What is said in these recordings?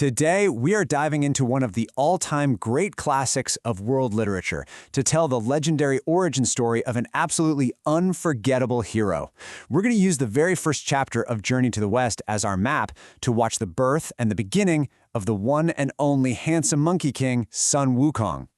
Today, we are diving into one of the all-time great classics of world literature to tell the legendary origin story of an absolutely unforgettable hero. We're going to use the very first chapter of Journey to the West as our map to watch the birth and the beginning of the one and only handsome Monkey King, Sun Wukong.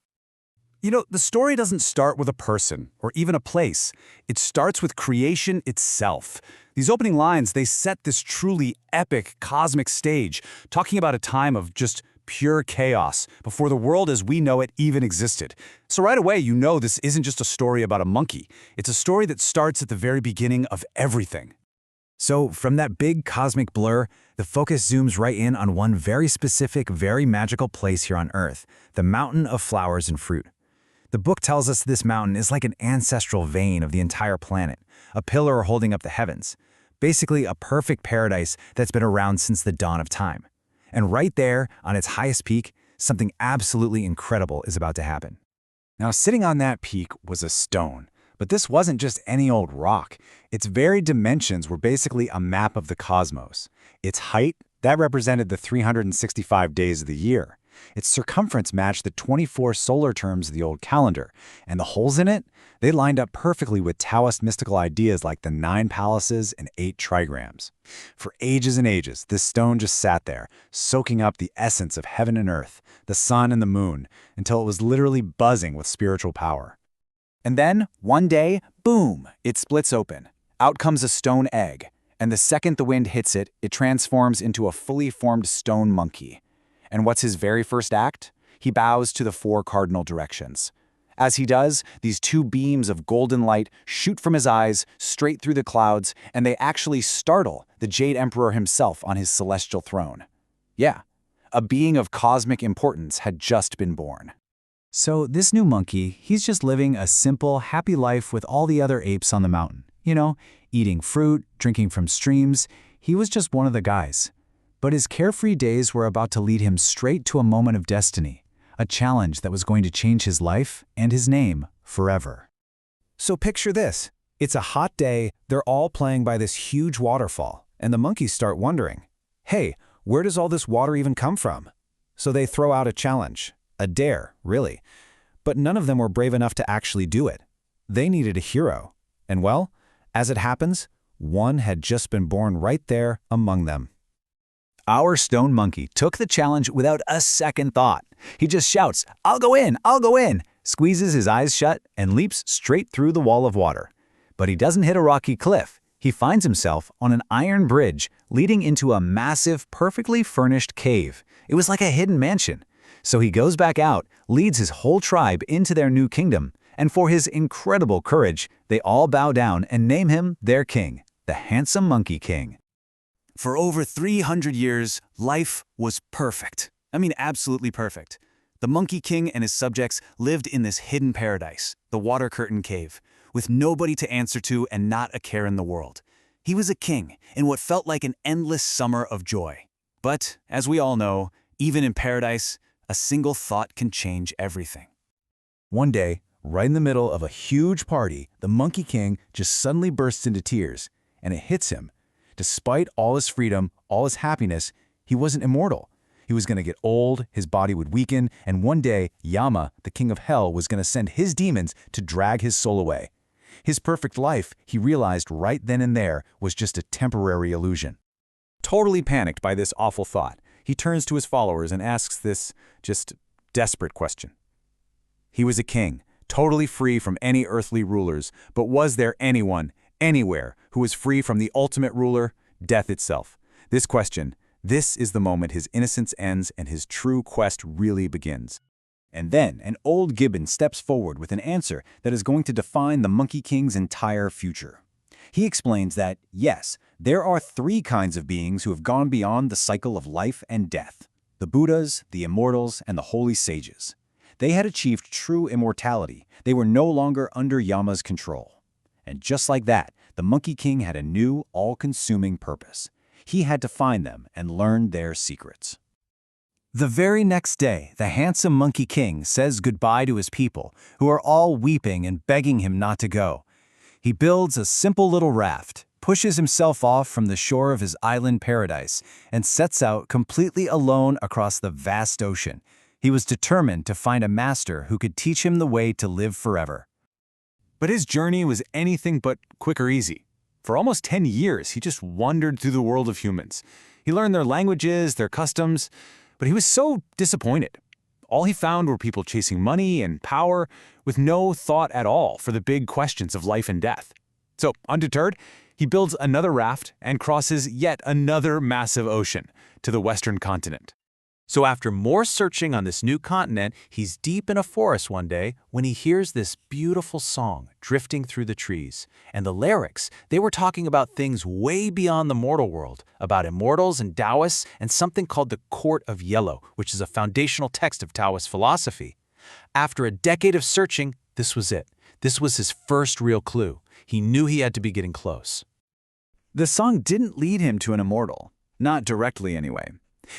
You know, the story doesn't start with a person or even a place. It starts with creation itself. These opening lines, they set this truly epic cosmic stage, talking about a time of just pure chaos before the world as we know it even existed. So right away, you know this isn't just a story about a monkey. It's a story that starts at the very beginning of everything. So from that big cosmic blur, the focus zooms right in on one very specific, very magical place here on Earth, the mountain of flowers and fruit. The book tells us this mountain is like an ancestral vein of the entire planet, a pillar holding up the heavens. Basically, a perfect paradise that's been around since the dawn of time. And right there, on its highest peak, something absolutely incredible is about to happen. Now, sitting on that peak was a stone. But this wasn't just any old rock. Its very dimensions were basically a map of the cosmos. Its height, that represented the 365 days of the year. Its circumference matched the 24 solar terms of the old calendar, and the holes in it, they lined up perfectly with Taoist mystical ideas like the 9 palaces and 8 trigrams. For ages and ages, this stone just sat there, soaking up the essence of heaven and earth, the sun and the moon, until it was literally buzzing with spiritual power. And then, one day, boom, it splits open. Out comes a stone egg, and the second the wind hits it, it transforms into a fully formed stone monkey. And what's his very first act? He bows to the 4 cardinal directions. As he does, these 2 beams of golden light shoot from his eyes straight through the clouds, and they actually startle the Jade Emperor himself on his celestial throne. Yeah, a being of cosmic importance had just been born. So this new monkey, he's just living a simple, happy life with all the other apes on the mountain. You know, eating fruit, drinking from streams. He was just one of the guys. But his carefree days were about to lead him straight to a moment of destiny, a challenge that was going to change his life and his name forever. So picture this. It's a hot day, they're all playing by this huge waterfall, and the monkeys start wondering, hey, where does all this water even come from? So they throw out a challenge, a dare, really. But none of them were brave enough to actually do it. They needed a hero. And well, as it happens, one had just been born right there among them. Our stone monkey took the challenge without a second thought. He just shouts, I'll go in, squeezes his eyes shut, and leaps straight through the wall of water. But he doesn't hit a rocky cliff. He finds himself on an iron bridge leading into a massive, perfectly furnished cave. It was like a hidden mansion. So he goes back out, leads his whole tribe into their new kingdom, and for his incredible courage, they all bow down and name him their king, the handsome Monkey King. For over 300 years, life was perfect. I mean, absolutely perfect. The Monkey King and his subjects lived in this hidden paradise, the Water Curtain Cave, with nobody to answer to and not a care in the world. He was a king in what felt like an endless summer of joy. But, as we all know, even in paradise, a single thought can change everything. One day, right in the middle of a huge party, the Monkey King just suddenly bursts into tears, and it hits him. Despite all his freedom, all his happiness, he wasn't immortal. He was going to get old, his body would weaken, and one day, Yama, the king of hell, was going to send his demons to drag his soul away. His perfect life, he realized right then and there, was just a temporary illusion. Totally panicked by this awful thought, he turns to his followers and asks this just desperate question. He was a king, totally free from any earthly rulers, but was there anyone, anywhere, who was free from the ultimate ruler, death itself? This question, this is the moment his innocence ends and his true quest really begins. And then an old gibbon steps forward with an answer that is going to define the Monkey King's entire future. He explains that, yes, there are 3 kinds of beings who have gone beyond the cycle of life and death: the Buddhas, the immortals, and the holy sages. They had achieved true immortality. They were no longer under Yama's control. And just like that, the Monkey King had a new, all-consuming purpose. He had to find them and learn their secrets. The very next day, the handsome Monkey King says goodbye to his people, who are all weeping and begging him not to go. He builds a simple little raft, pushes himself off from the shore of his island paradise and sets out completely alone across the vast ocean. He was determined to find a master who could teach him the way to live forever. But his journey was anything but quick or easy. For almost 10 years, he just wandered through the world of humans. He learned their languages, their customs, but he was so disappointed. All he found were people chasing money and power with no thought at all for the big questions of life and death. So, undeterred, he builds another raft and crosses yet another massive ocean to the western continent. So after more searching on this new continent, he's deep in a forest one day when he hears this beautiful song drifting through the trees. And the lyrics, they were talking about things way beyond the mortal world, about immortals and Taoists and something called the Court of Yellow, which is a foundational text of Taoist philosophy. After a decade of searching, this was it. This was his first real clue. He knew he had to be getting close. The song didn't lead him to an immortal, not directly anyway.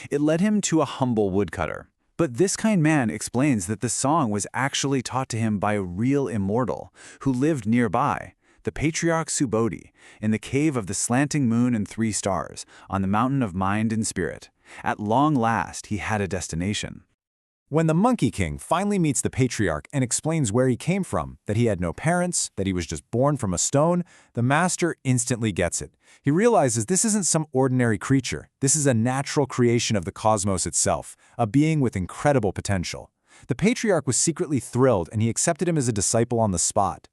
It led him to a humble woodcutter. But this kind man explains that the song was actually taught to him by a real immortal who lived nearby, the patriarch Subodhi, in the cave of the slanting moon and 3 stars, on the mountain of mind and spirit. At long last, he had a destination. When the Monkey King finally meets the patriarch and explains where he came from, that he had no parents, that he was just born from a stone, the master instantly gets it. He realizes this isn't some ordinary creature. This is a natural creation of the cosmos itself, a being with incredible potential. The patriarch was secretly thrilled, and he accepted him as a disciple on the spot.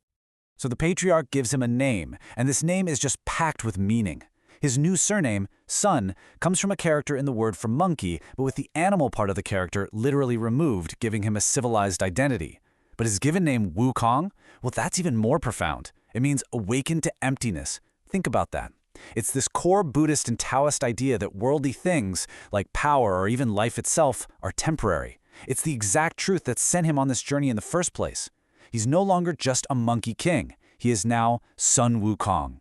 So the patriarch gives him a name, and this name is just packed with meaning. His new surname, Sun, comes from a character in the word for monkey, but with the animal part of the character literally removed, giving him a civilized identity. But his given name, Wukong, well, that's even more profound. It means awakened to emptiness. Think about that. It's this core Buddhist and Taoist idea that worldly things, like power or even life itself, are temporary. It's the exact truth that sent him on this journey in the first place. He's no longer just a monkey king. He is now Sun Wukong.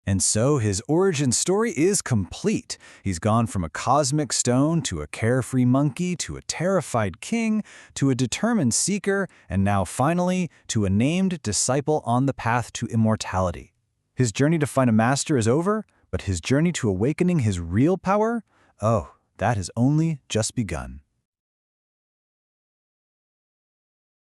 And so his origin story is complete. He's gone from a cosmic stone to a carefree monkey to a terrified king to a determined seeker and now finally to a named disciple on the path to immortality. His journey to find a master is over, but his journey to awakening his real power, oh, that has only just begun.